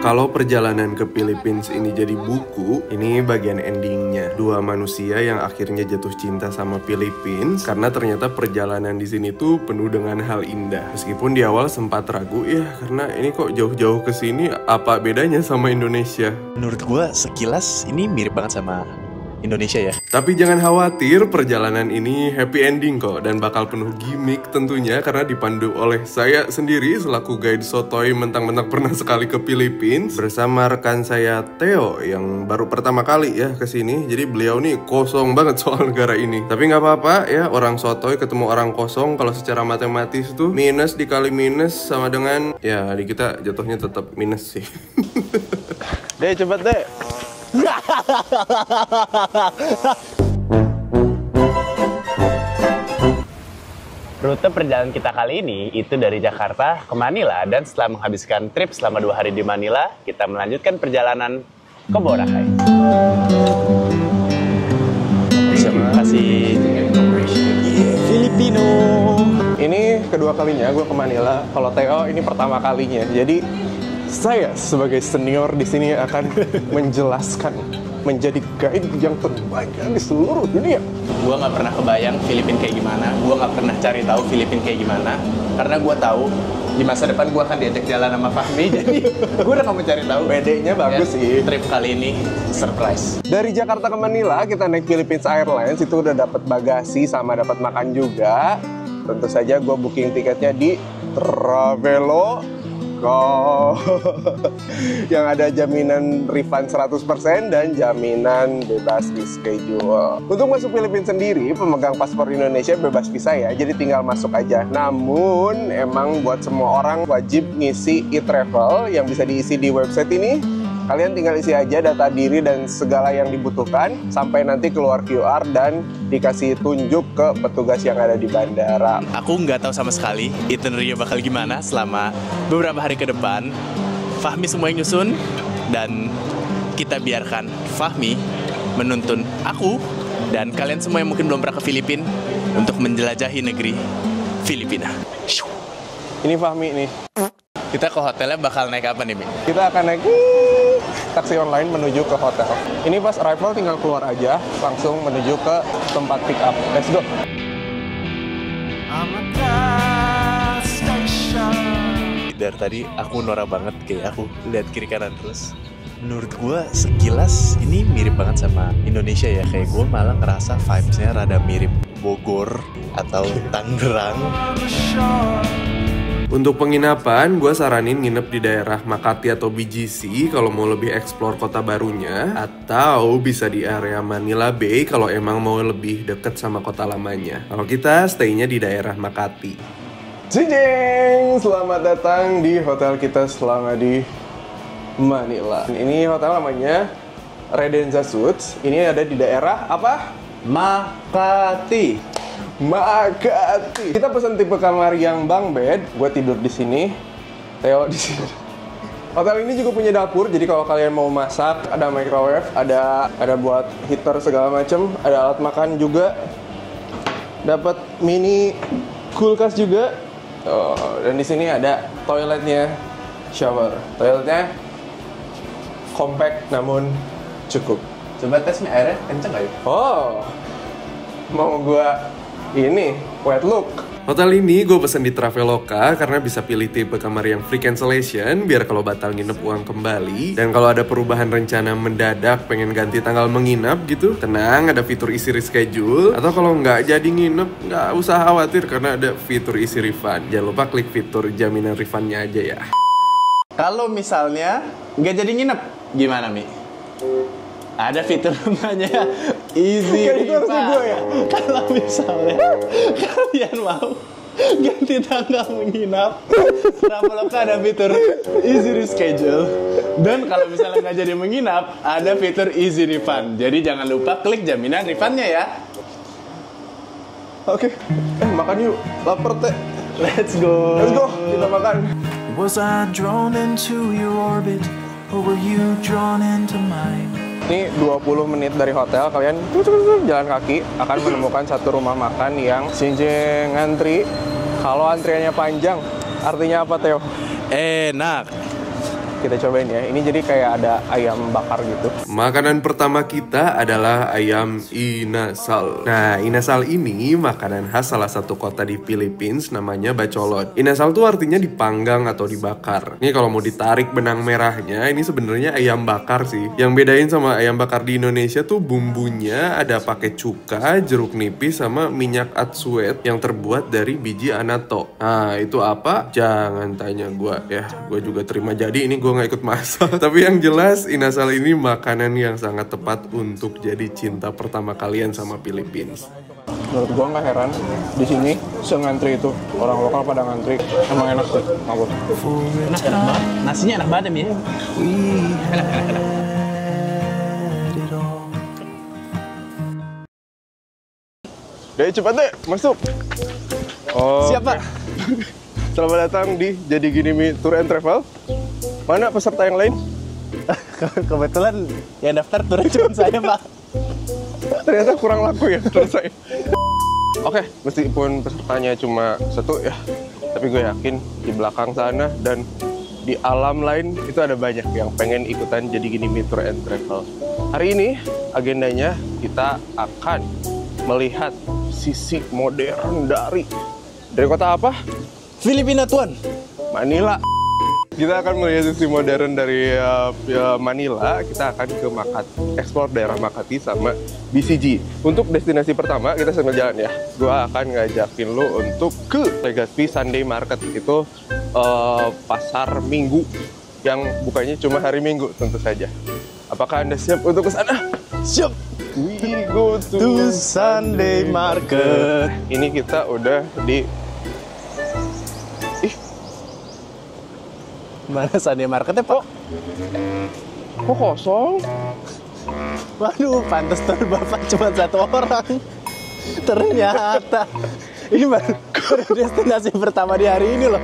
Kalau perjalanan ke Philippines ini jadi buku, ini bagian endingnya. Dua manusia yang akhirnya jatuh cinta sama Philippines karena ternyata perjalanan di sini tuh penuh dengan hal indah. Meskipun di awal sempat ragu ya, karena ini kok jauh-jauh ke sini, apa bedanya sama Indonesia? Menurut gua sekilas ini mirip banget sama Indonesia ya. Tapi jangan khawatir, perjalanan ini happy ending kok dan bakal penuh gimmick tentunya karena dipandu oleh saya sendiri selaku guide sotoy mentang-mentang pernah sekali ke Philippines bersama rekan saya Theo yang baru pertama kali ya ke sini. Jadi beliau nih kosong banget soal negara ini. Tapi nggak apa-apa ya, orang sotoy ketemu orang kosong kalau secara matematis tuh minus dikali minus sama dengan ya di kita jatuhnya tetap minus sih. Deh cepet deh. Rute perjalanan kita kali ini itu dari Jakarta ke Manila, dan setelah menghabiskan trip selama 2 hari di Manila, kita melanjutkan perjalanan ke Boracay. Terima kasih. Filipino. Ini kedua kalinya gue ke Manila. Kalau Theo ini pertama kalinya. Jadi saya sebagai senior di sini akan menjelaskan, menjadi guide yang terbaik di seluruh dunia. Gue nggak pernah kebayang Filipina kayak gimana. Gue nggak pernah cari tahu Filipina kayak gimana. Karena gue tahu di masa depan gue akan diajak jalan sama Fahmi. Jadi gue udah nggak mau cari tahu. PD-nya bagus ya, sih. Trip kali ini surprise. Dari Jakarta ke Manila kita naik Philippines Airlines, itu udah dapat bagasi sama dapat makan juga. Tentu saja gue booking tiketnya di Traveloka yang ada jaminan refund 100% dan jaminan bebas reschedule. Untuk masuk Filipina sendiri, pemegang paspor Indonesia bebas visa ya, jadi tinggal masuk aja. Namun, emang buat semua orang wajib ngisi e-travel yang bisa diisi di website ini. Kalian tinggal isi aja data diri dan segala yang dibutuhkan sampai nanti keluar QR dan dikasih tunjuk ke petugas yang ada di bandara. Aku nggak tahu sama sekali itinerary bakal gimana selama beberapa hari ke depan. Fahmi semua yang nyusun, dan kita biarkan Fahmi menuntun aku dan kalian semua yang mungkin belum pernah ke Filipina untuk menjelajahi negeri Filipina. Ini Fahmi nih. Kita ke hotelnya bakal naik apa nih, Mi? Kita akan naik taksi online menuju ke hotel. Ini pas arrival tinggal keluar aja, langsung menuju ke tempat pick up. Let's go. Dari tadi aku norak banget, kayak aku lihat kiri kanan terus. Menurut gue sekilas ini mirip banget sama Indonesia ya. Kayak gue malah ngerasa vibes-nya rada mirip Bogor atau Tangerang. Untuk penginapan, gue saranin nginep di daerah Makati atau BGC kalau mau lebih explore kota barunya, atau bisa di area Manila Bay kalau emang mau lebih deket sama kota lamanya. Kalau kita stay-nya di daerah Makati. Jeng, selamat datang di hotel kita selama di Manila. Ini hotel namanya Redenza Suites. Ini ada di daerah apa? Makati. Kita pesan tipe kamar yang bunk bed. Gue tidur di sini, Theo di sini. Hotel ini juga punya dapur, jadi kalau kalian mau masak, ada microwave, ada buat heater segala macem, ada alat makan juga, dapat mini kulkas juga. Oh, dan di sini ada toiletnya, shower. Toiletnya compact namun cukup. Coba tes nih, airnya kenceng gak ya? Oh, mau gua ini wet look. Hotel ini gue pesen di Traveloka karena bisa pilih tipe kamar yang free cancellation biar kalau batal nginep uang kembali. Dan kalau ada perubahan rencana mendadak pengen ganti tanggal menginap gitu, tenang, ada fitur isi reschedule. Atau kalau nggak jadi nginep, nggak usah khawatir karena ada fitur isi refund. Jangan lupa klik fitur jaminan refundnya aja ya. Kalau misalnya nggak jadi nginep, gimana, Mi? Ada fitur namanya easy refund. Ya? Kalau misalnya kalian mau ganti tanggal menginap, Traveloka ada fitur easy reschedule. Dan kalau misalnya nggak jadi menginap, ada fitur easy refund. Jadi jangan lupa klik jaminan refundnya ya. Oke, makan yuk. Lapar teh. Let's go. Let's go. Kita makan. Was I drawn into your orbit, or were you drawn into mine? Ini 20 menit dari hotel, kalian jalan kaki akan menemukan satu rumah makan yang sinjeng ngantri. Kalau antriannya panjang, artinya apa, Theo? Enak. kita cobain ya. Ini jadi kayak ada ayam bakar gitu. Makanan pertama kita adalah ayam inasal. Nah, inasal ini makanan khas salah satu kota di Philippines namanya Bacolod. Inasal tuh artinya dipanggang atau dibakar. Ini kalau mau ditarik benang merahnya, ini sebenarnya ayam bakar sih. Yang bedain sama ayam bakar di Indonesia tuh bumbunya ada pakai cuka, jeruk nipis, sama minyak atsuet yang terbuat dari biji anato. Nah, itu apa? Jangan tanya gue ya. Gue juga terima jadi, ini gue nggak ikut masak. Tapi yang jelas inasal ini makanan yang sangat tepat untuk jadi cinta pertama kalian sama Philippines. Menurut gua nggak heran di sini se-ngantri itu, orang lokal pada ngantri. Emang enak sih, ngabur. Enak banget. Nasinya enak banget ya. Deh cepat deh, masuk. Oh, Siapa? selamat datang di Jadi Gini Mi Tour and Travel. Mana peserta yang lain? Kebetulan yang daftar turun cuma saya, Pak. Ternyata kurang laku ya menurut saya. Oke, meskipun pesertanya cuma satu ya, tapi gue yakin di belakang sana dan di alam lain itu ada banyak yang pengen ikutan Jadi Gini Mi Tour and Travel. Hari ini agendanya kita akan melihat sisi modern dari kota apa? Filipina, Tuan. Manila. Kita akan melihat sisi modern dari Manila. Kita akan ke Makati, explore daerah Makati sama BCG. Untuk destinasi pertama kita sambil jalan ya. Gua akan ngajakin lo untuk ke Legazpi Sunday Market. Itu pasar Minggu yang bukanya cuma hari Minggu tentu saja. Apakah Anda siap untuk ke sana? Siap. We go To Sunday Market. Ini kita udah di Mana Sunday Marketnya, Pak? kok kosong? Waduh, pantas tuh Bapak cuma satu orang. Ternyata ini baru destinasi pertama di hari ini loh.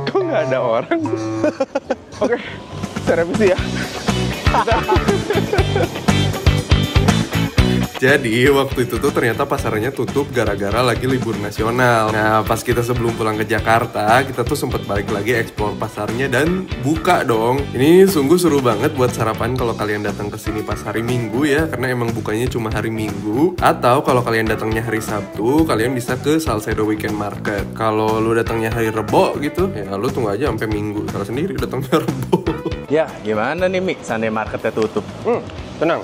Kok nggak ada orang? Oke, saya revisi ya. Jadi waktu itu tuh ternyata pasarnya tutup gara-gara lagi libur nasional. Nah, pas kita sebelum pulang ke Jakarta, kita tuh sempet balik lagi explore pasarnya dan buka dong. Ini sungguh seru banget buat sarapan kalau kalian datang ke sini pas hari Minggu ya, karena emang bukanya cuma hari Minggu. Atau kalau kalian datangnya hari Sabtu, kalian bisa ke Salcedo Weekend Market. Kalau lu datangnya hari Rebo gitu, ya lu tunggu aja sampai Minggu. Salah sendiri datangnya Rebo. Ya, gimana nih, Mi? Sunday Marketnya tutup. Tenang.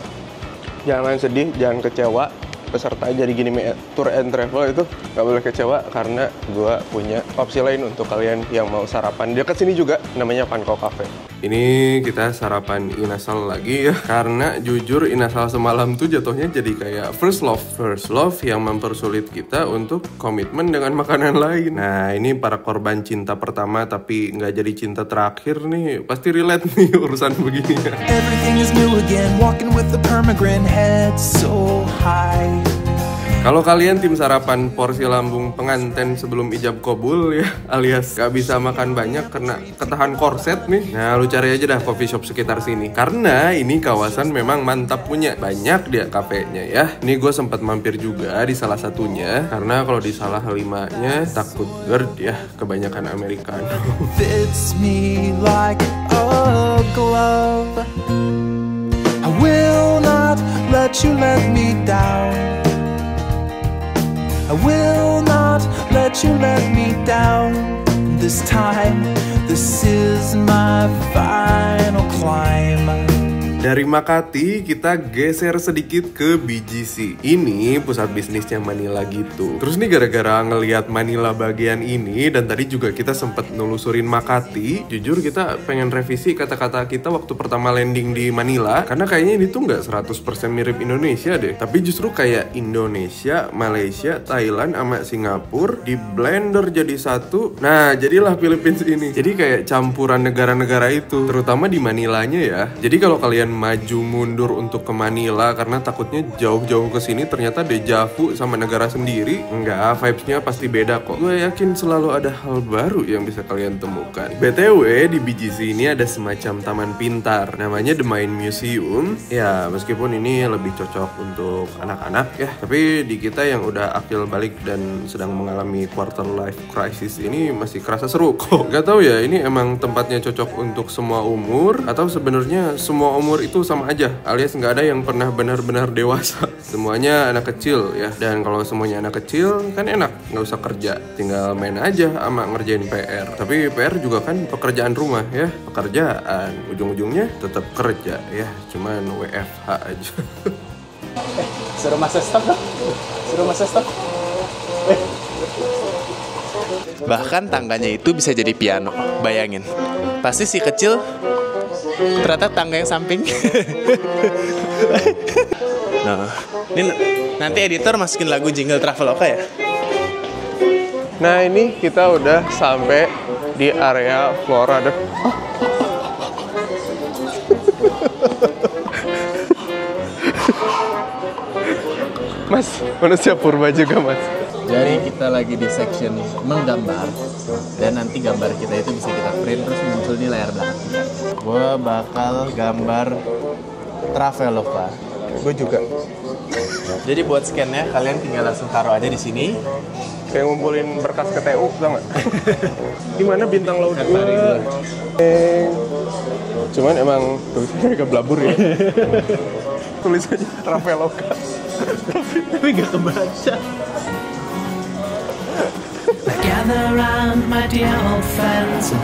Jangan sedih, jangan kecewa. Peserta Jadi Gini Mi Tour and Travel itu nggak boleh kecewa karena gue punya opsi lain untuk kalian yang mau sarapan. Di dekat sini juga namanya Panko Cafe. Ini kita sarapan inasal lagi ya, karena jujur inasal semalam tuh jatuhnya jadi kayak first love yang mempersulit kita untuk komitmen dengan makanan lain. Nah, ini para korban cinta pertama tapi nggak jadi cinta terakhir nih pasti relate nih urusan begini. Everything is new again, walking with a permagrin, head so high. Kalau kalian tim sarapan porsi lambung pengantin sebelum ijab kabul ya, alias gak bisa makan banyak karena ketahan korset nih, nah lu cari aja dah coffee shop sekitar sini. Karena ini kawasan memang mantap punya, banyak dia kafenya ya. Ini gue sempat mampir juga di salah satunya, karena kalau di salah limanya takut GERD ya, kebanyakan Americano. Fits me like a glove. I will not let you let me down. I will not let you let me down. This time, this is my final climb. Dari Makati kita geser sedikit ke BGC. Ini pusat bisnisnya Manila gitu. Terus nih gara-gara ngelihat Manila bagian ini dan tadi juga kita sempet nelusurin Makati, jujur kita pengen revisi kata-kata kita waktu pertama landing di Manila, karena kayaknya ini tuh nggak 100% mirip Indonesia deh, tapi justru kayak Indonesia, Malaysia, Thailand sama Singapura di blender jadi satu. Nah, jadilah Philippines ini. Jadi kayak campuran negara-negara itu, terutama di Manilanya ya. Jadi kalau kalian maju mundur untuk ke Manila karena takutnya jauh-jauh ke sini ternyata dejavu sama negara sendiri. Enggak, vibes-nya pasti beda kok. Gue yakin selalu ada hal baru yang bisa kalian temukan. BTW, di BGC ini ada semacam taman pintar, namanya The Mind Museum. Ya, meskipun ini lebih cocok untuk anak-anak ya, tapi di kita yang udah akil balik dan sedang mengalami quarter life crisis ini masih kerasa seru kok. Gak tau ya, ini emang tempatnya cocok untuk semua umur atau sebenarnya semua umur itu sama aja, alias nggak ada yang pernah benar-benar dewasa. Semuanya anak kecil ya, dan kalau semuanya anak kecil kan enak, nggak usah kerja, tinggal main aja sama ngerjain PR. Tapi PR juga kan pekerjaan rumah ya, pekerjaan ujung-ujungnya tetap kerja ya, cuman WFH aja. Suruh masa stop dong. Suruh masa stop. Bahkan tangganya itu bisa jadi piano. Bayangin. Pasti si kecil ternyata tangga yang samping. Nah, ini nanti editor masukin lagu jingle Traveloka ya. Nah, ini kita udah sampai di area Flora de... Mas, manusia purba juga, Mas. Jadi kita lagi di section menggambar, dan nanti gambar kita itu bisa kita print terus muncul di layar belakang kita. Gue bakal gambar Traveloka. Gue juga. Jadi buat scan-nya kalian tinggal langsung taruh aja di sini. Kayak ngumpulin berkas ke TU, tau nggak? Gimana bintang laut gue? Cuman emang tulisannya agak blabur ya. Tulisannya Traveloka. Tapi gak kebaca.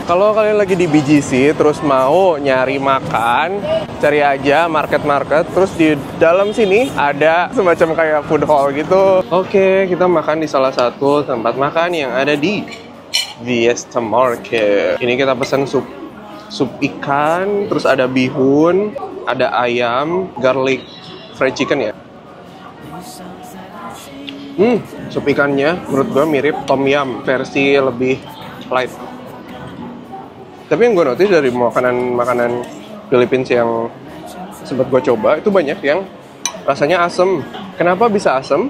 Kalau kalian lagi di BGC terus mau nyari makan, cari aja market-market. Terus di dalam sini ada semacam kayak food hall gitu. Oke, kita makan di salah satu tempat makan yang ada di Fiesta Market. Ini kita pesan sup ikan, terus ada bihun, ada ayam, garlic fried chicken ya. Sup ikannya menurut gue mirip tom yum versi lebih light. Tapi yang gue notice dari makanan Philippines yang sempat gue coba itu banyak yang rasanya asem. Kenapa bisa asem?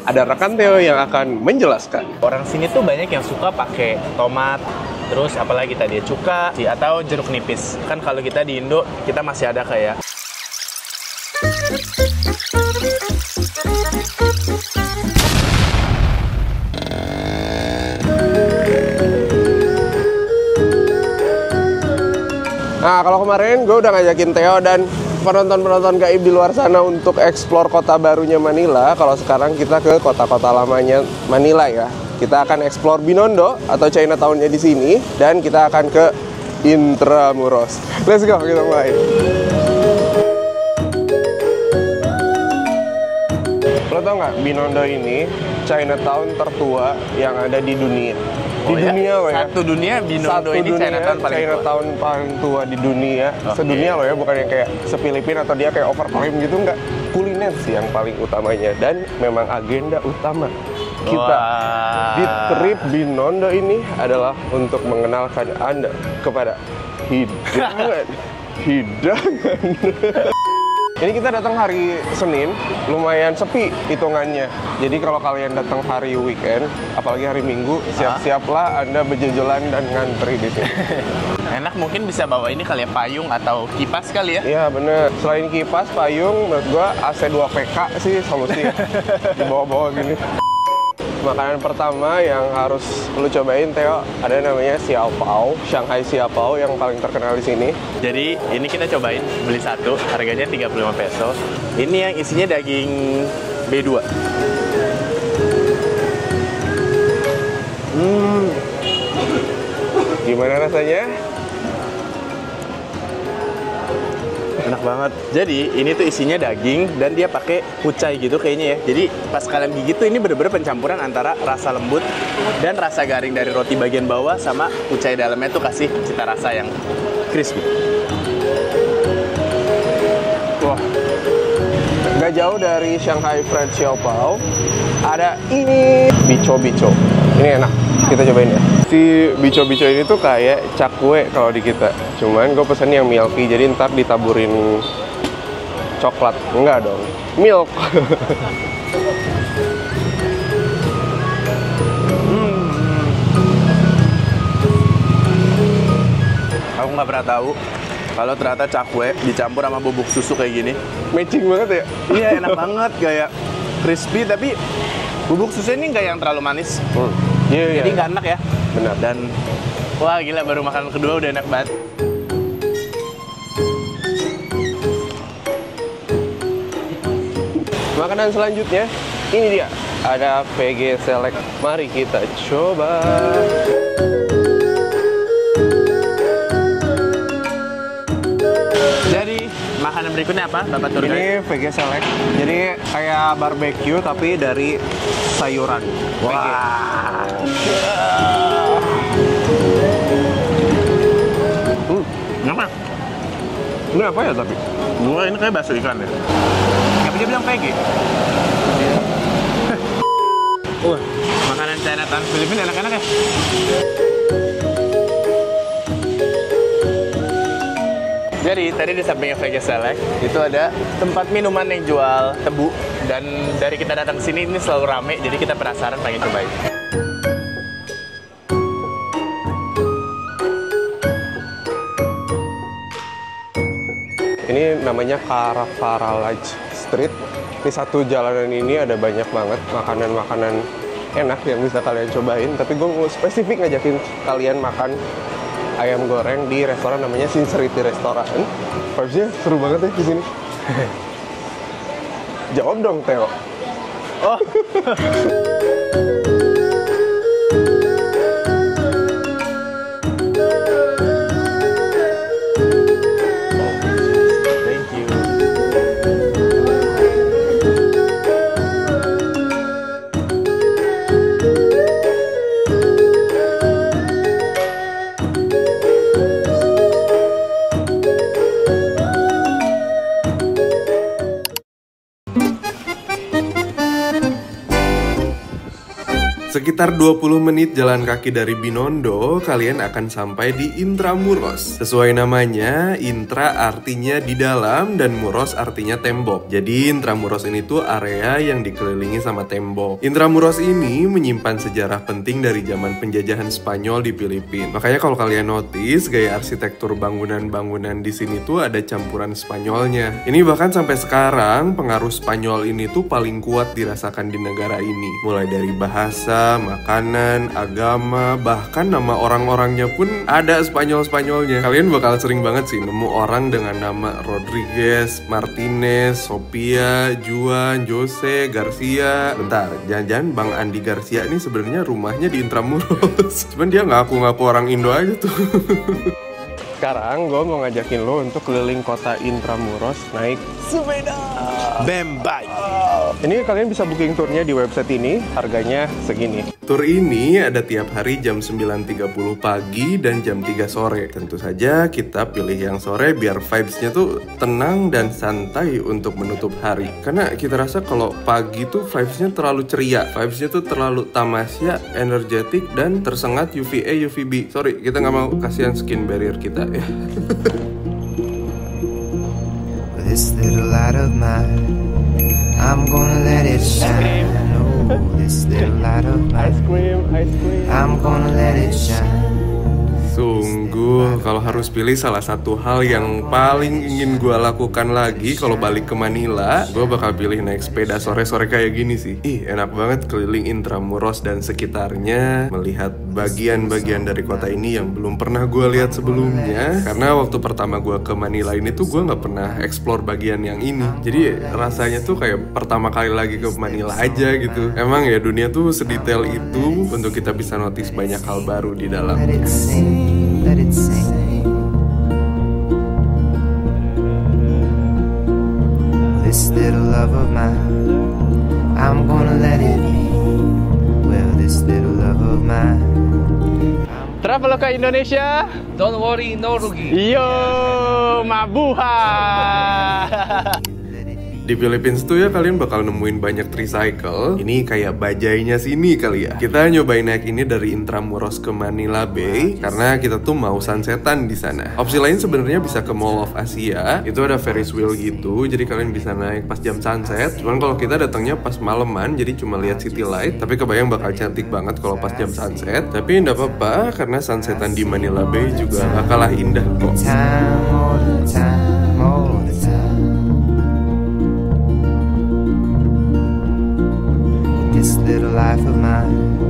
Ada rekan Theo yang akan menjelaskan. Orang sini tuh banyak yang suka pakai tomat, terus apalagi tadi cuka atau jeruk nipis. Kan kalau kita di Indo kita masih ada kayak Nah, kalau kemarin gue udah ngajakin Theo dan penonton-penonton gaib di luar sana untuk eksplor kota barunya Manila. Kalau sekarang kita ke kota-kota lamanya Manila ya. Kita akan eksplor Binondo atau Chinatown-nya di sini, dan kita akan ke Intramuros. Let's go, kita mulai. Lo tau nggak, Binondo ini Chinatown tertua yang ada di dunia. Di dunia loh ya. Satu dunia Binondo ini Chinatown paling tua di dunia. Sedunia loh ya, bukan yang kayak se-Filipina atau dia kayak overclaim gitu, enggak. Kuliner sih yang paling utamanya, dan memang agenda utama kita di trip Binondo ini adalah untuk mengenalkan Anda kepada hidangan. Ini kita datang hari Senin, lumayan sepi hitungannya. Jadi kalau kalian datang hari weekend, apalagi hari Minggu, siap-siaplah Anda berjejelan dan ngantri di sini. Enak, mungkin bisa bawa ini kali ya, payung atau kipas kali ya? Iya bener, selain kipas, payung, menurut gua AC 2PK sih solusi di bawah-bawah gini. Makanan pertama yang harus lu cobain, Theo, ada namanya Xiaopao, Shanghai Xiaopao yang paling terkenal di sini. Jadi ini kita cobain, beli satu, harganya 35 peso. Ini yang isinya daging B2. Gimana rasanya? Enak banget. Jadi ini tuh isinya daging dan dia pakai kucai gitu kayaknya ya. Jadi pas kalian gigit tuh ini bener-bener pencampuran antara rasa lembut dan rasa garing dari roti bagian bawah sama kucai dalamnya tuh kasih cita rasa yang crispy. Wah, gak jauh dari Shanghai Fried Xiaopao ada ini bico-bico. Ini enak, kita cobain ya. Si bico-bico ini tuh kayak cakwe kalau di kita. Cuman gue pesen yang milky, jadi ntar ditaburin coklat. Enggak dong, milk. Aku nggak pernah tahu kalau ternyata cakwe dicampur sama bubuk susu kayak gini. Matching banget ya? Iya, enak banget, kayak crispy tapi bubuk susu ini nggak yang terlalu manis. Iya, Jadi nggak enak ya. benar. Dan wah gila, baru makan kedua udah enak banget. Makanan selanjutnya, ini dia. Ada VG Select. Mari kita coba. Jadi makanan berikutnya apa, Bapak Tour Guide? Ini VG Select. Jadi kayak barbecue tapi dari sayuran. Wah. Kenapa? Ini apa ya tapi? Gua ini kayak bakso ikan ya. Tapi dia bilang PG. Makanan Chinatown Filipina enak-enak ya. Jadi tadi di sampingnya VG Select itu ada tempat minuman yang jual tebu, dan dari kita datang ke sini ini selalu rame, jadi kita penasaran pengen cobain. Ini namanya Karafaralaj Street. Di satu jalanan ini ada banyak banget makanan-makanan enak yang bisa kalian cobain. Tapi gue mau spesifik ngajakin kalian makan ayam goreng di restoran namanya Sincerity Restaurant. Vibes-nya seru banget ya di sini. Jawab dong, Theo. Oh. Thank you. Sekitar 20 menit jalan kaki dari Binondo, kalian akan sampai di Intramuros. Sesuai namanya, Intra artinya di dalam dan Muros artinya tembok. Jadi Intramuros ini tuh area yang dikelilingi sama tembok. Intramuros ini menyimpan sejarah penting dari zaman penjajahan Spanyol di Filipina. Makanya kalau kalian notice, gaya arsitektur bangunan-bangunan di sini tuh ada campuran Spanyolnya. Ini bahkan sampai sekarang pengaruh Spanyol ini tuh paling kuat dirasakan di negara ini. Mulai dari bahasa, makanan, agama, bahkan nama orang-orangnya pun ada Spanyol-Spanyolnya. Kalian bakal sering banget sih nemu orang dengan nama Rodriguez, Martinez, Sophia, Juan, Jose, Garcia. Bentar, jangan-jangan Bang Andi Garcia ini sebenarnya rumahnya di Intramuros. Cuman dia ngaku-ngaku orang Indo aja tuh. Sekarang gue mau ngajakin lo untuk keliling kota Intramuros naik sepeda. Bembay. Ini kalian bisa booking turnya di website ini, harganya segini. Tur ini ada tiap hari jam 9.30 pagi dan jam 3 sore. Tentu saja kita pilih yang sore biar vibes-nya tuh tenang dan santai untuk menutup hari. Karena kita rasa kalau pagi tuh vibes-nya terlalu ceria, vibes-nya tuh terlalu tamasya, energetik, dan tersengat UVA, UVB. Sorry, kita nggak mau, kasihan skin barrier kita ya. This little light of mine, I'm gonna let it shine. Oh, this little light of mine, Ice cream. I'm gonna let it shine. Sungguh, kalau harus pilih salah satu hal yang paling ingin gue lakukan lagi kalau balik ke Manila, gue bakal pilih naik sepeda sore-sore kayak gini sih. Ih, enak banget keliling Intramuros dan sekitarnya, melihat bagian-bagian dari kota ini yang belum pernah gue lihat sebelumnya. Karena waktu pertama gue ke Manila ini tuh gue nggak pernah explore bagian yang ini. Jadi rasanya tuh kayak pertama kali lagi ke Manila aja gitu. Emang ya dunia tuh sedetail itu untuk kita bisa notice banyak hal baru di dalamnya. Let it sing. This little love of mine, I'm gonna let it be. Well, this little love of mine. Traveloka Indonesia. Don't worry, no rugi. Yo, mabuhay. Let it be. Di Philippines tuh ya kalian bakal nemuin banyak tricycle. Ini kayak bajainya sini kali ya. Kita nyobain naik ini dari Intramuros ke Manila Bay karena kita tuh mau sunsetan di sana. Opsi lain sebenarnya bisa ke Mall of Asia. Itu ada Ferris wheel gitu. Jadi kalian bisa naik pas jam sunset. Cuman kalau kita datangnya pas maleman, jadi cuma lihat city light. Tapi kebayang bakal cantik banget kalau pas jam sunset. Tapi nggak apa-apa karena sunsetan di Manila Bay juga gak kalah indah kok. This little life of mine,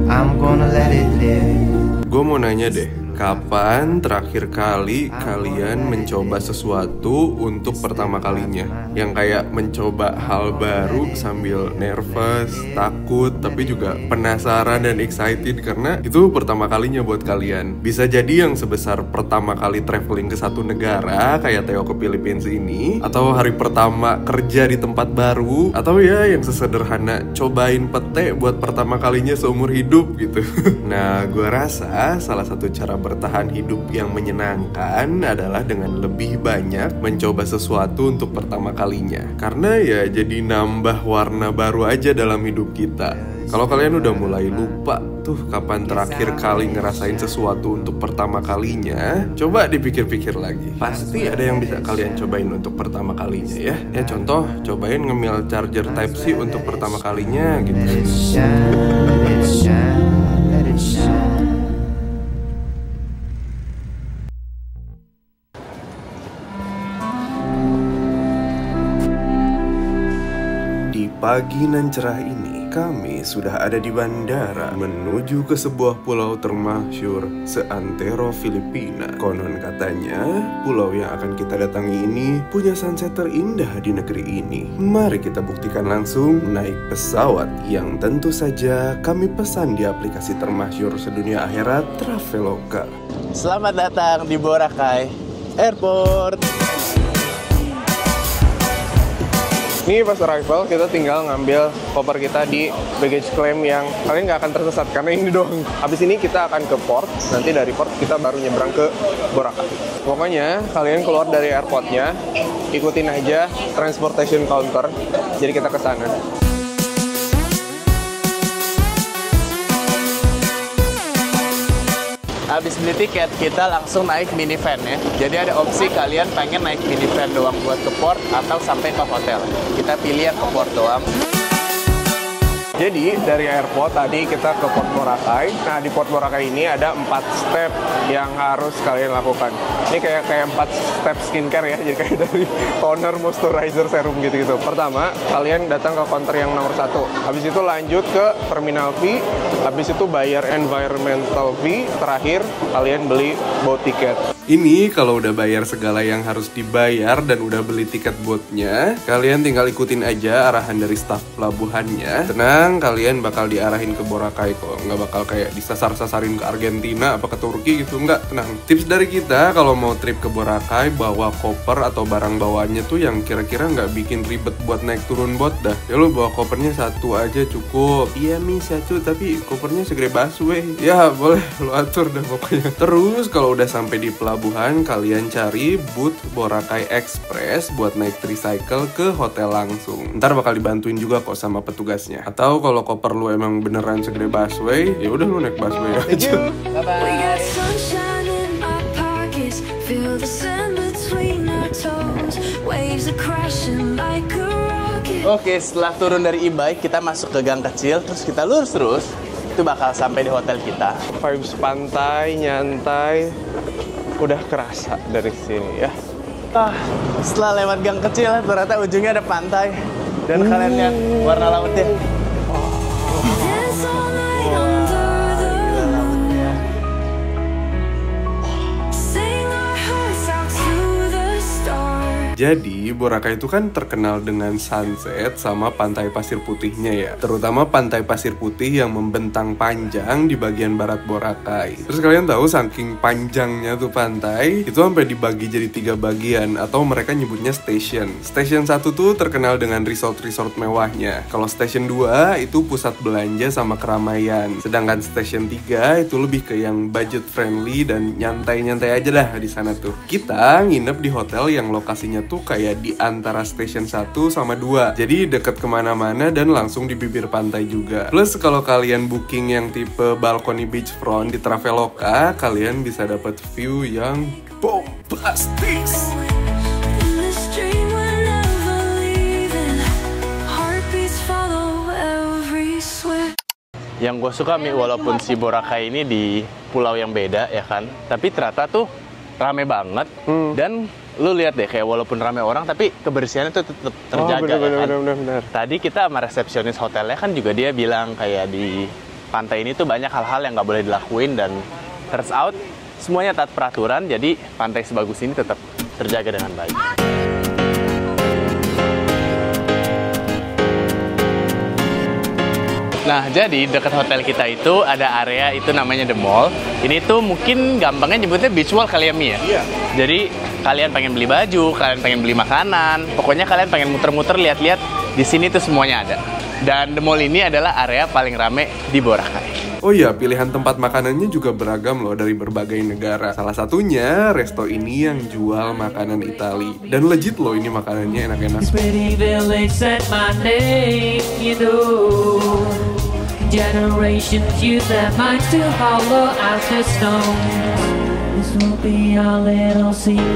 I'm gonna let it live. Gue mau nanya deh, kapan terakhir kali kalian mencoba sesuatu untuk pertama kalinya? Yang kayak mencoba hal baru sambil nervous, takut, tapi juga penasaran dan excited karena itu pertama kalinya buat kalian. Bisa jadi yang sebesar pertama kali traveling ke satu negara kayak Theo ke Philippines ini, atau hari pertama kerja di tempat baru, atau ya yang sesederhana cobain pete buat pertama kalinya seumur hidup gitu. Nah, gue rasa salah satu cara bertahan hidup yang menyenangkan adalah dengan lebih banyak mencoba sesuatu untuk pertama kalinya. Karena ya jadi nambah warna baru aja dalam hidup kita. Kalau kalian udah mulai lupa tuh kapan terakhir kali ngerasain sesuatu untuk pertama kalinya, coba dipikir-pikir lagi. Pasti ada yang bisa kalian cobain untuk pertama kalinya ya. Ya contoh, cobain ngemil charger Type-C untuk pertama kalinya gitu. Pagi nan cerah ini, kami sudah ada di bandara menuju ke sebuah pulau termasyur seantero Filipina. Konon katanya, pulau yang akan kita datangi ini punya sunset terindah di negeri ini. Mari kita buktikan langsung naik pesawat yang tentu saja kami pesan di aplikasi termasyur sedunia akhirat Traveloka. Selamat datang di Boracay Airport. Ini pas arrival kita tinggal ngambil koper kita di baggage claim yang kalian nggak akan tersesat karena ini doang. Habis ini kita akan ke port, nanti dari port kita baru nyebrang ke Boracay. Pokoknya kalian keluar dari airportnya, ikutin aja transportation counter, jadi kita ke sana. Habis beli tiket, kita langsung naik minivan ya. Jadi ada opsi kalian pengen naik minivan doang buat ke port atau sampai ke hotel. Kita pilih yang ke port doang. Jadi dari airport tadi kita ke Port Boracay. Nah di Port Boracay ini ada 4 step yang harus kalian lakukan. Ini kayak 4 step skincare ya. Jadi kayak dari toner, moisturizer, serum gitu-gitu. Pertama, kalian datang ke counter yang nomor 1. Habis itu lanjut ke terminal fee. Habis itu bayar environmental fee. Terakhir, kalian beli boat ticket. Ini kalau udah bayar segala yang harus dibayar dan udah beli tiket boatnya, kalian tinggal ikutin aja arahan dari staf pelabuhannya. Tenang, kalian bakal diarahin ke Boracay kok. Nggak bakal kayak disasar-sasarin ke Argentina apa ke Turki gitu, nggak. Tenang. Tips dari kita kalau mau trip ke Boracay, bawa koper atau barang bawaannya tuh yang kira-kira nggak bikin ribet buat naik turun boat dah. Ya lo bawa kopernya 1 aja cukup. Iya mi 1, tapi kopernya segede busway. Ya boleh, lo atur dah pokoknya. Terus kalau udah sampai di pelabuhan, kalian cari booth Boracay Express buat naik tricycle ke hotel langsung. Ntar bakal dibantuin juga kok sama petugasnya. Atau kalau koper lu emang beneran segede busway, ya udah lu naik busway aja. Oke, setelah turun dari e-bike, kita masuk ke gang kecil, terus kita lurus terus. Itu bakal sampai di hotel kita. Vibes pantai, nyantai, udah kerasa dari sini ya. Setelah lewat gang kecil, ternyata ujungnya ada pantai. Dan kalian lihat warna lautnya. Jadi, Boracay itu kan terkenal dengan sunset sama pantai pasir putihnya ya. Terutama pantai pasir putih yang membentang panjang di bagian barat Boracay. Terus kalian tahu saking panjangnya tuh pantai, itu sampai dibagi jadi 3 bagian atau mereka nyebutnya station. Station 1 tuh terkenal dengan resort-resort mewahnya. Kalau station 2 itu pusat belanja sama keramaian. Sedangkan station 3 itu lebih ke yang budget friendly dan nyantai-nyantai aja dah di sana tuh. Kita nginep di hotel yang lokasinya hotelnya tuh kayak di antara station 1 sama 2. Jadi deket kemana-mana dan langsung di bibir pantai juga. Plus kalau kalian booking yang tipe balcony beachfront di Traveloka, kalian bisa dapat view yang bombastis. Yang gue suka Mi, walaupun si Boracay ini di pulau yang beda ya kan, tapi ternyata tuh rame banget. Dan lu lihat deh, kayak walaupun rame orang tapi kebersihannya tuh tetap terjaga. Bener. Tadi kita sama resepsionis hotelnya kan juga dia bilang kayak di pantai ini tuh banyak hal-hal yang nggak boleh dilakuin, dan turns out semuanya taat peraturan, jadi pantai sebagus ini tetap terjaga dengan baik. Nah, jadi dekat hotel kita itu ada area itu namanya The Mall. Ini tuh mungkin gampangnya nyebutnya beach wall kali ya, Mi ya? Iya. Jadi kalian pengen beli baju, kalian pengen beli makanan, pokoknya kalian pengen muter-muter lihat-lihat, di sini tuh semuanya ada. Dan The Mall ini adalah area paling rame di Boracay. Oh iya, pilihan tempat makanannya juga beragam loh dari berbagai negara. Salah satunya resto ini yang jual makanan Itali. Dan legit loh ini makanannya enak-enak. Generations use their minds to hollow out the stone. This will be our little secret.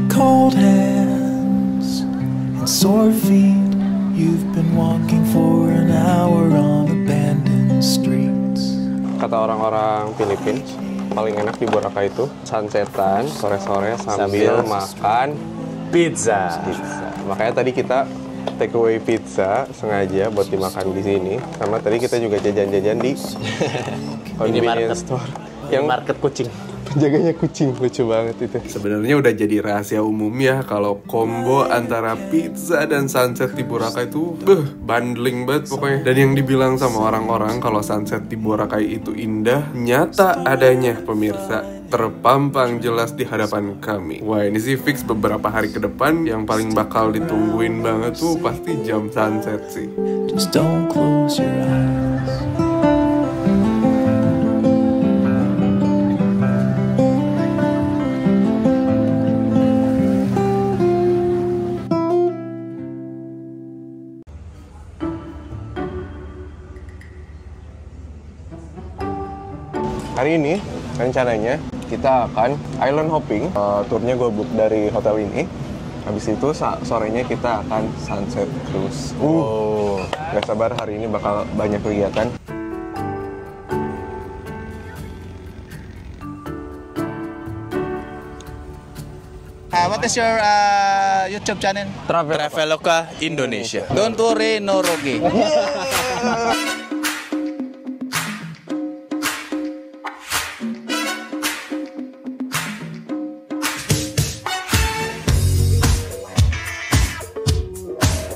Cold hands and sore feet. You've been walking for an hour on abandoned streets. Kata orang-orang Filipina, paling enak di Boracay itu sunsetan sore-sore sambil makan Pizza. Makanya tadi kita take away pizza sengaja buat dimakan di sini, karena tadi kita juga jajan-jajan di convenience store yang market kucing. penjaganya kucing, lucu banget itu. Sebenarnya udah jadi rahasia umum ya kalau combo antara pizza dan sunset di Boracay itu bundling banget pokoknya. Dan yang dibilang sama orang-orang kalau sunset di Boracay itu indah, nyata adanya pemirsa, terpampang jelas di hadapan kami. Wah, ini sih fix beberapa hari ke depan yang paling bakal ditungguin banget tuh pasti jam sunset sih. Just don't close your eyes. Hari ini rencananya kita akan island hopping. Turnya gue book dari hotel ini. Habis itu sorenya kita akan sunset terus. Gak sabar, hari ini bakal banyak kegiatan. What is your YouTube channel? Traveloka Indonesia. Don't worry, no rugi.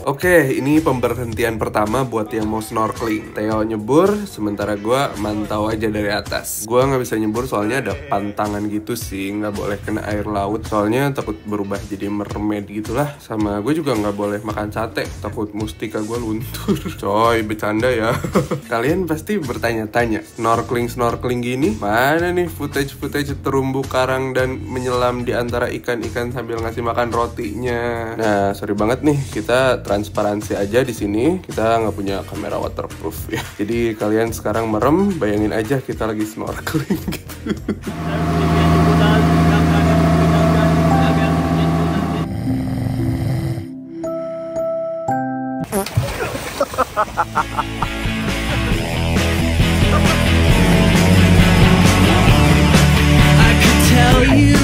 Oke, ini pemberhentian pertama buat yang mau snorkeling. Theo nyebur, sementara gue mantau aja dari atas. Gue nggak bisa nyebur soalnya ada pantangan gitu sih, nggak boleh kena air laut. Soalnya takut berubah jadi mermaid gitulah. Sama gue juga nggak boleh makan sate, takut mustika gue luntur. Coy, bercanda ya. Kalian pasti bertanya-tanya, snorkeling gini, mana nih footage terumbu karang dan menyelam di antara ikan-ikan sambil ngasih makan rotinya. Nah, sorry banget nih, kita transparansi aja di sini. Kita nggak punya kamera waterproof ya. Jadi kalian sekarang merem, bayangin aja kita lagi snorkeling gitu. I could tell you.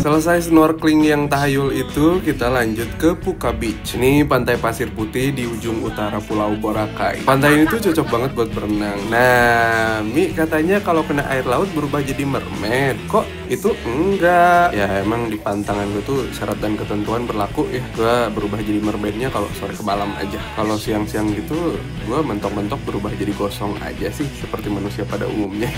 Selesai snorkeling yang tahayul itu, kita lanjut ke Puka Beach. Ini pantai pasir putih di ujung utara Pulau Boracay. Pantai ini tuh cocok banget buat berenang. Nah, Mi katanya kalau kena air laut berubah jadi mermaid. Kok itu enggak? Ya emang di pantangan gue tuh syarat dan ketentuan berlaku ya. Gue berubah jadi mermaidnya kalau sore ke malam aja. Kalau siang-siang gitu, gue mentok-mentok berubah jadi gosong aja sih, seperti manusia pada umumnya.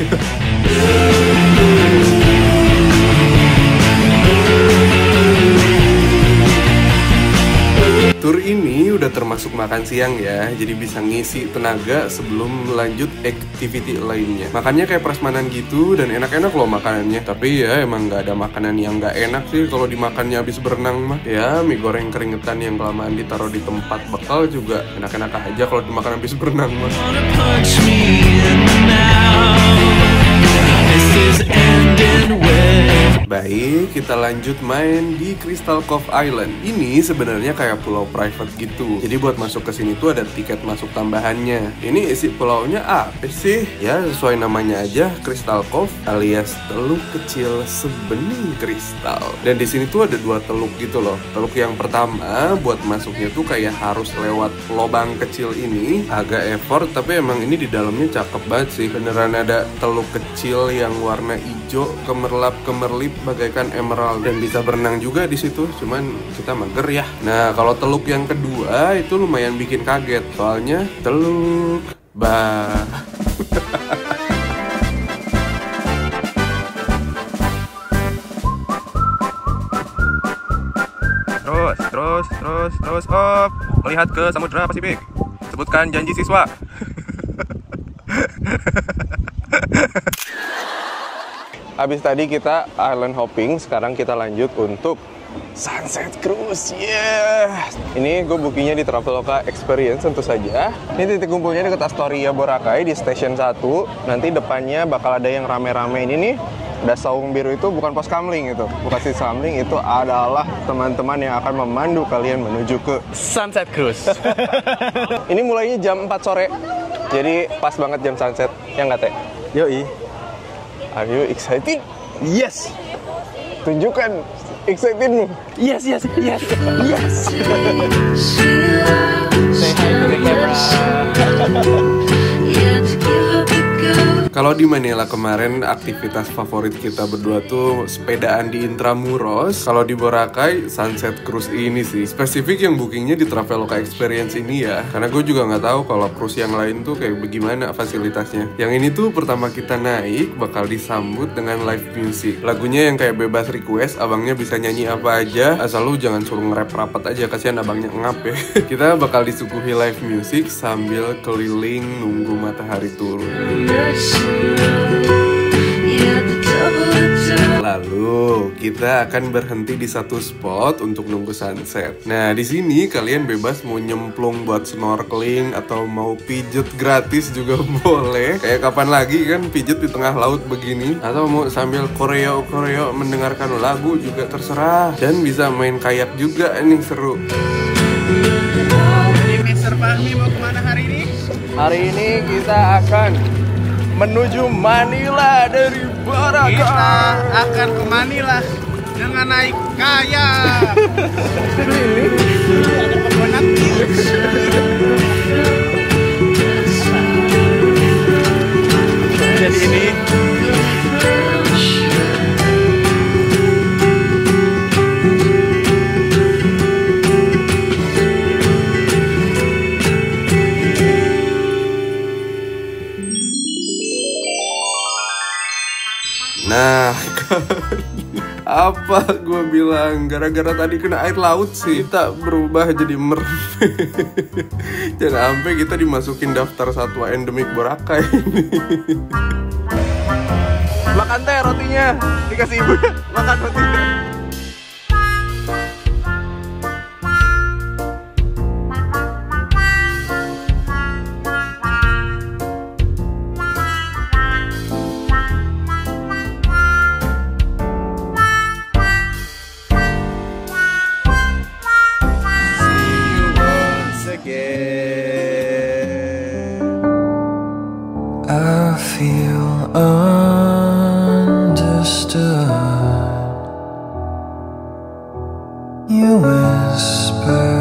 Tur ini udah termasuk makan siang ya, jadi bisa ngisi tenaga sebelum lanjut activity lainnya. Makannya kayak prasmanan gitu dan enak-enak loh makanannya. Tapi ya emang nggak ada makanan yang nggak enak sih kalau dimakannya habis berenang mah. Ya mie goreng keringetan yang kelamaan ditaruh di tempat bekal juga enak-enak aja kalau dimakan habis berenang mah. Punch me in the mouth. This is ending with. Baik, kita lanjut main di Crystal Cove Island. Ini sebenarnya kayak pulau private gitu. Jadi buat masuk ke sini tuh ada tiket masuk tambahannya. Ini isi pulaunya apa sih? Ya sesuai namanya aja, Crystal Cove alias teluk kecil sebening kristal. Dan di sini tuh ada 2 teluk gitu loh. Teluk yang pertama buat masuknya tuh kayak harus lewat lobang kecil ini, agak effort tapi emang ini di dalamnya cakep banget sih. Beneran ada teluk kecil yang warna hijau kemerlap-kemerlip bagaikan emerald dan bisa berenang juga di situ. Cuman kita mager ya. Nah, kalau teluk yang kedua itu lumayan bikin kaget. Soalnya teluk bah. Terus op, melihat ke Samudra Pasifik. Sebutkan janji siswa. Habis tadi kita island hopping, sekarang kita lanjut untuk sunset cruise. Yes. Ini gue bookingnya di Traveloka Experience tentu saja. Ini titik kumpulnya dekat Astoria Boracay di Station 1. Nanti depannya bakal ada yang rame-rame ini nih. Ada saung biru itu bukan pos kamling itu. Bukan si kamling, itu adalah teman-teman yang akan memandu kalian menuju ke Sunset Cruise. Ini mulainya jam 4 sore. Jadi pas banget jam sunset. Ya nggak, Teh? Yoi. Are you excited? Yes. Tunjukkan excitedmu. Yes. Say hi to the camera. Kalau di Manila kemarin aktivitas favorit kita berdua tuh sepedaan di Intramuros. Kalau di Boracay sunset cruise ini sih. Spesifik yang bookingnya di Traveloka Experience ini ya. Karena gue juga nggak tahu kalau cruise yang lain tuh kayak bagaimana fasilitasnya. Yang ini tuh pertama kita naik bakal disambut dengan live music. Lagunya yang kayak bebas request, abangnya bisa nyanyi apa aja. Asal lu jangan suruh nge-rap rapat aja, kasihan abangnya ngap ya. Kita bakal disuguhi live music sambil keliling nunggu matahari turun. Lalu kita akan berhenti di satu spot untuk nunggu sunset. Nah di sini kalian bebas mau nyemplung buat snorkeling atau mau pijet gratis juga boleh. Kayak kapan lagi kan pijet di tengah laut begini. Atau mau sambil koreo mendengarkan lagu juga terserah. Dan bisa main kayak juga, ini seru. Jadi Mr. Fahmi mau kemana hari ini? Hari ini kita akan menuju Manila dari Boracay. Kita akan ke Manila dengan naik kayak. Jadi ini Nah, apa gue bilang, gara-gara tadi kena air laut sih kita berubah jadi mermaid. Jangan sampai kita dimasukin daftar satwa endemik Boracay. Makan teh rotinya, dikasih ibu. Makan rotinya. I feel understood. You whisper.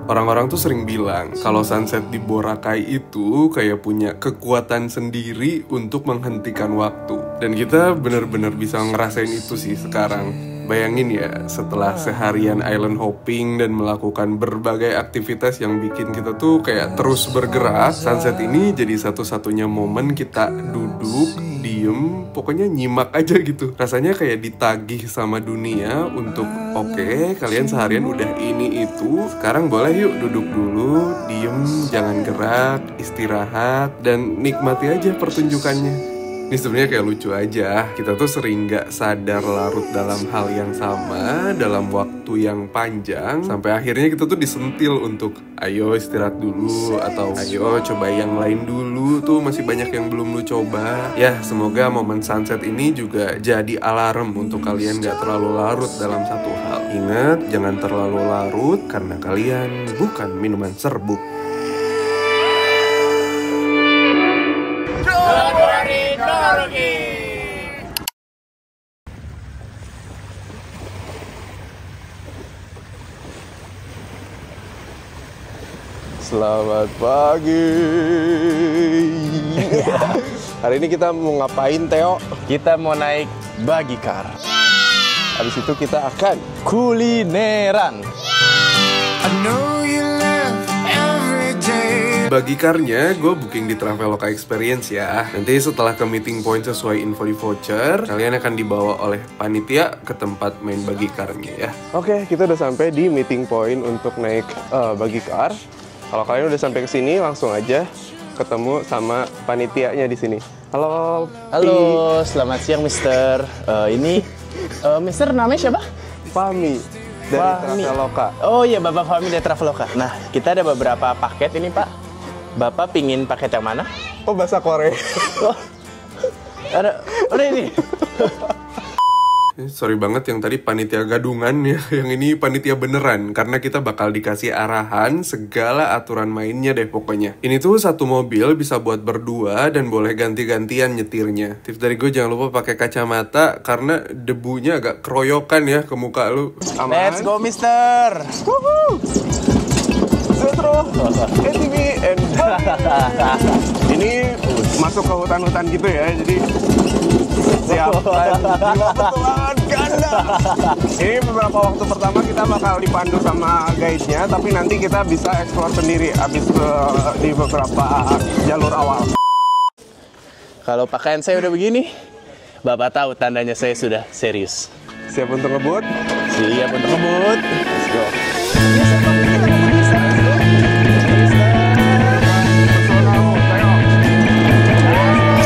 Orang-orang tuh sering bilang kalau sunset di Boracay itu kayak punya kekuatan sendiri untuk menghentikan waktu. Dan kita bener-bener bisa ngerasain itu sih sekarang. Bayangin ya, setelah seharian island hopping dan melakukan berbagai aktivitas yang bikin kita tuh kayak terus bergerak, sunset ini jadi satu-satunya momen kita duduk, diem, pokoknya nyimak aja gitu. Rasanya kayak ditagih sama dunia untuk oke, kalian seharian udah ini itu, sekarang boleh yuk duduk dulu, diem, jangan gerak, istirahat, dan nikmati aja pertunjukannya. Ini sebenarnya kayak lucu aja. Kita tuh sering gak sadar larut dalam hal yang sama dalam waktu yang panjang, sampai akhirnya kita tuh disentil untuk ayo istirahat dulu, atau ayo coba yang lain dulu, tuh masih banyak yang belum lu coba. Ya semoga momen sunset ini juga jadi alarm untuk kalian gak terlalu larut dalam satu hal. Ingat, jangan terlalu larut karena kalian bukan minuman serbuk. Selamat pagi. Hari ini kita mau ngapain, Theo? Kita mau naik buggy car. Habis itu kita akan kulineran. I know you love every day. Buggy car-nya gue booking di Traveloka Experience ya. Nanti setelah ke meeting point sesuai info di voucher, kalian akan dibawa oleh panitia ke tempat main buggy car-nya ya. Oke, kita udah sampai di meeting point untuk naik buggy car. Kalau kalian udah sampai ke sini, langsung aja ketemu sama panitianya di sini. Halo. Halo, selamat siang Mister. Ini Mister namanya siapa? Fahmi dari Fahmi. Traveloka. Oh iya, Bapak Fahmi dari Traveloka. Nah, kita ada beberapa paket ini, Pak. Bapak pingin paket yang mana? Oh, bahasa Korea. Oh, ada ini. Sorry banget yang tadi panitia gadungan ya, yang ini panitia beneran, karena kita bakal dikasih arahan segala aturan mainnya deh pokoknya. Ini tuh satu mobil bisa buat berdua dan boleh ganti-gantian nyetirnya. Tips dari gue, jangan lupa pakai kacamata karena debunya agak keroyokan ya ke muka lu. Let's go, Mister. Retro ATV and ini masuk ke hutan-hutan gitu ya, jadi siapkan jiwa petualangan ganda. Ini beberapa waktu pertama kita bakal dipandu sama guide-nya, tapi nanti kita bisa explore sendiri abis di beberapa jalur awal. Kalau pakaian saya udah begini, Bapak tahu tandanya saya sudah serius. Siap untuk ngebut? Siap untuk ngebut. Let's go.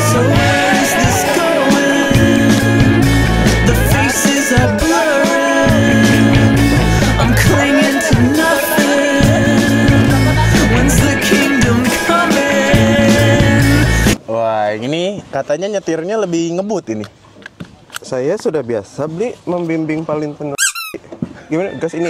So where is this going? The faces are blurring. I'm clinging to nothing. When's the kingdom coming? Wah, ini katanya nyetirnya lebih ngebut ini. Saya sudah biasa beli membimbing paling penuh. Gimana gas ini?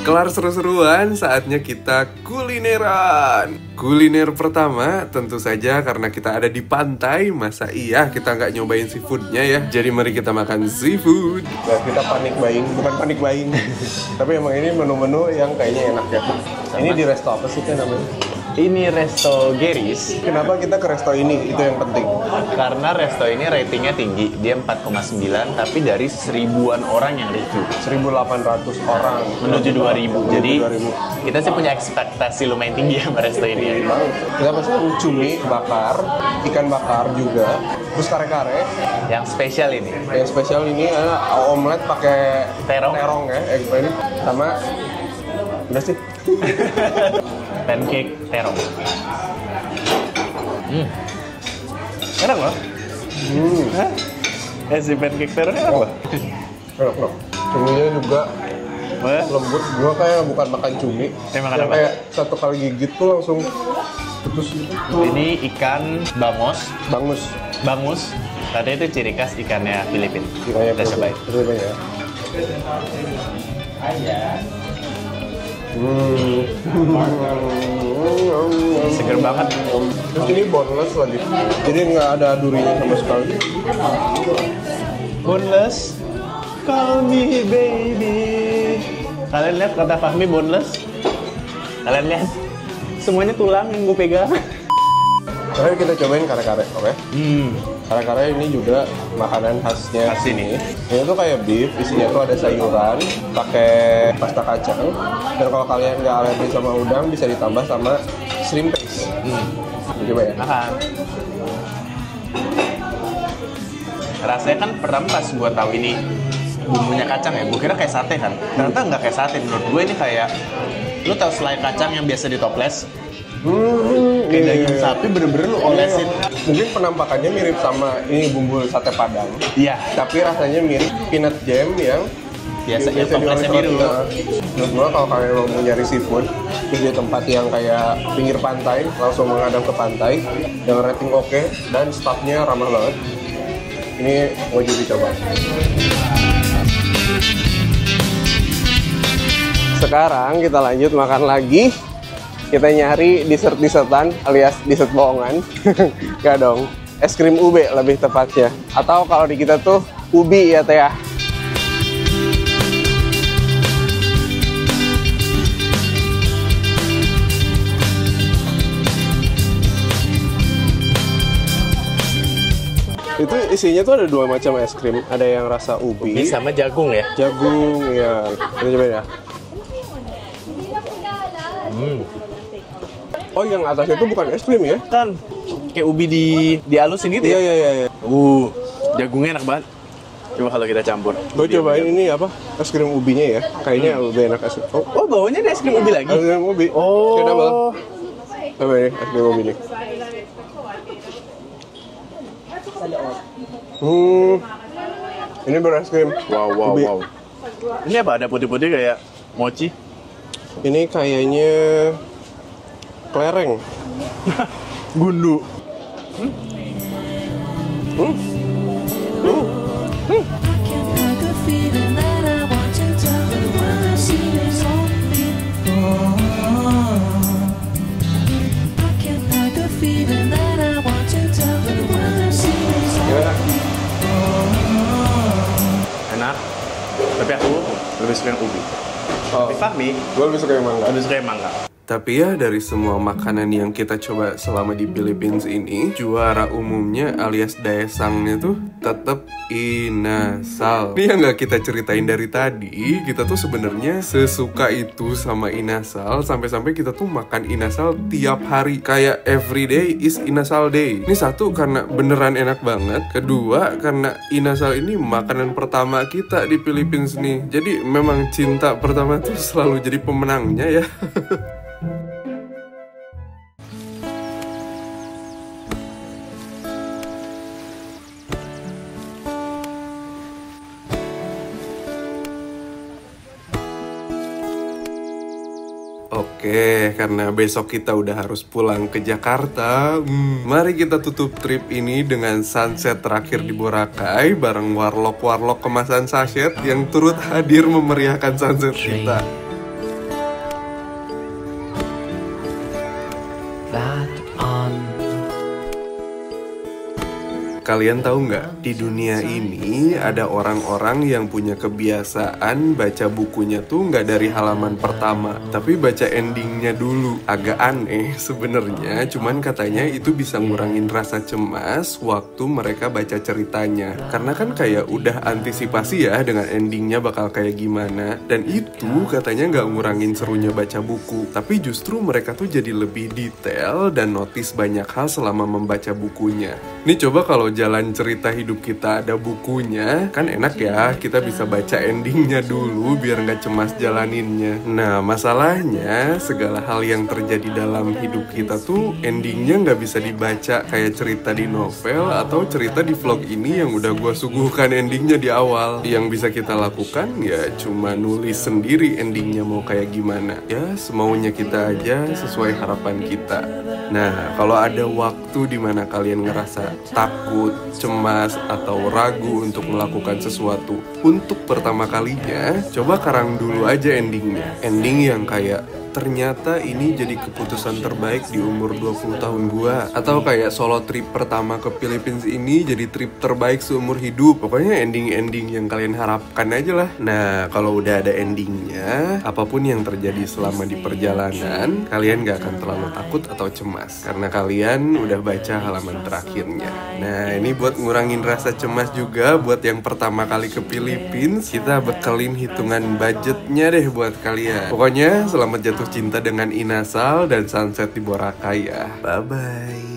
Kelar seru-seruan, saatnya kita kulineran. Kuliner pertama tentu saja karena kita ada di pantai, masa iya kita nggak nyobain seafoodnya ya. Jadi mari kita makan seafood. Nah, kita panik buying, bukan panik buying. Tapi emang ini menu-menu yang kayaknya enak ya. Ini di resto apa sih kan namanya? Ini Resto Geris. Kenapa kita ke resto ini? Itu yang penting. Karena resto ini ratingnya tinggi, dia 4,9, tapi dari 1000-an orang yang review. 1.800 orang Menuju 2000. Jadi 2000. kita sih punya ekspektasi lumayan tinggi sama resto ini ya. Kita pesan cumi bakar, ikan bakar juga, terus kare-kare. Yang spesial ini. Yang spesial ini omelet pakai Terong. ya, eggplant sama udah sih. Pancake terong. Enak loh. Si pancake terong enak loh. Enak loh. Cuminya juga lembut. Gua kayak bukan makan cumi. Makan yang apa? kayak satu kali gigit tuh langsung putus gitu. Ini ikan bangos. Bangus. Tadi itu ciri khas ikannya Filipina. Ikannya Kita cobain. Coba ya. Seger banget. Terus ini boneless lagi, jadi nggak ada durinya sama sekali. Boneless, call me baby. Kalian lihat kata Fahmi boneless? Kalian lihat? Semuanya tulang yang gue pegang. Terakhir kita cobain kare-kare, oke? Kare-kare ini juga makanan khasnya Khas sini. Ini tuh kayak beef, isinya tuh ada sayuran, pakai pasta kacang. Dan kalau kalian nggak alergi sama udang, bisa ditambah sama shrimp paste. Coba ya. Makan. Rasanya kan pertama pas gue tahu ini bumbunya kacang ya, gue kira kayak sate kan. Ternyata nggak kayak sate. Menurut gue ini kayak, lu tahu selai kacang yang biasa ditoples? Kayak daging sapi bener-bener lu olesin. Mungkin penampakannya mirip sama ini bumbu sate padang. Iya. Tapi rasanya mirip peanut jam yang Biasa yang toplesnya biru. Menurut gua kalau kalian mau nyari seafood, terus di tempat yang kayak pinggir pantai, langsung menghadap ke pantai, dengan rating oke, dan staffnya ramah banget. Ini wajib dicoba. Sekarang kita lanjut makan lagi. Kita nyari dessert-dessertan alias dessert bohongan. Gak dong, es krim ube lebih tepatnya. Atau kalau di kita tuh ubi ya teh ya. Itu isinya tuh ada dua macam es krim. Ada yang rasa ubi, Ini sama jagung ya? jagung ya. Kita cobain ya. Oh, yang atasnya itu bukan es krim ya? Kan kayak ubi dihalusin gitu Iya, ya? iya, iya. Jagungnya enak banget. Coba kalau kita campur. Gue cobain ini apa? Es krim ubinya ya. Kayaknya lebih enak es krim. Oh, bawahnya ada es krim ubi lagi? Es krim ubi. Kayak double. Coba ini es krim ubi nih. Ini beras krim. Ubi. Ini apa? Ada putih-putih kayak mochi? Ini kayaknya kelereng. Gundu. Gimana? Enak. Tapi aku lebih suka yang ubi. Oh, Tapi Fahmi gue lebih suka yang mangga. lebih suka yang mangga. Tapi ya dari semua makanan yang kita coba selama di Philippines ini, juara umumnya alias daesangnya tuh tetap inasal. Ini yang nggak kita ceritain dari tadi, kita tuh sebenarnya sesuka itu sama inasal sampai-sampai kita tuh makan inasal tiap hari. Kayak everyday is inasal day. Ini satu karena beneran enak banget, kedua karena inasal ini makanan pertama kita di Philippines nih. Jadi memang cinta pertama tuh selalu jadi pemenangnya ya. Oke, karena besok kita udah harus pulang ke Jakarta, mari kita tutup trip ini dengan sunset terakhir di Boracay bareng warlock-warlock kemasan sachet yang turut hadir memeriahkan sunset kita. Kalian tahu nggak, di dunia ini ada orang-orang yang punya kebiasaan baca bukunya tuh nggak dari halaman pertama, tapi baca endingnya dulu. Agak aneh sebenarnya, cuman katanya itu bisa ngurangin rasa cemas waktu mereka baca ceritanya. Karena kan kayak udah antisipasi ya dengan endingnya bakal kayak gimana. Dan itu katanya nggak ngurangin serunya baca buku, tapi justru mereka tuh jadi lebih detail dan notice banyak hal selama membaca bukunya. Nih coba kalau jalan cerita hidup kita ada bukunya, kan enak ya, kita bisa baca endingnya dulu biar nggak cemas jalaninnya. Nah masalahnya segala hal yang terjadi dalam hidup kita tuh endingnya nggak bisa dibaca kayak cerita di novel atau cerita di vlog ini yang udah gue suguhkan endingnya di awal. Yang bisa kita lakukan ya cuma nulis sendiri endingnya mau kayak gimana. Ya semaunya kita aja sesuai harapan kita. Nah kalau ada waktu dimana kalian ngerasa takut, cemas, atau ragu untuk melakukan sesuatu untuk pertama kalinya, coba karang dulu aja endingnya. Ending yang kayak, ternyata ini jadi keputusan terbaik di umur 20 tahun gua. Atau kayak solo trip pertama ke Philippines ini jadi trip terbaik seumur hidup. Pokoknya ending-ending yang kalian harapkan aja lah. Nah, kalau udah ada endingnya, apapun yang terjadi selama di perjalanan, kalian gak akan terlalu takut atau cemas karena kalian udah baca halaman terakhirnya. Nah, ini buat ngurangin rasa cemas juga buat yang pertama kali ke Philippines, kita bekelin hitungan budgetnya deh buat kalian. Pokoknya selamat jatuh cinta dengan Inasal dan sunset di Boracay ya. Bye-bye.